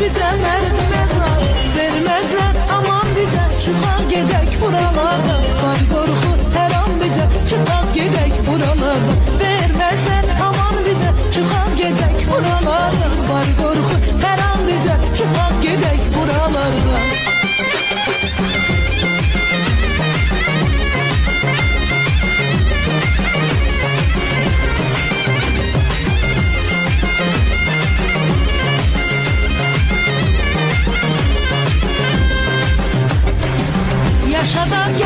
bize merdiven vermezler aman bize. Çıkar gedek buralardan, var korku her an bize. Çıkar gedek buralardan, vermezler aman bize. Çıkar gedek buralardan, var korku her an bize. Çıkar gedek buralardan. Yaşadan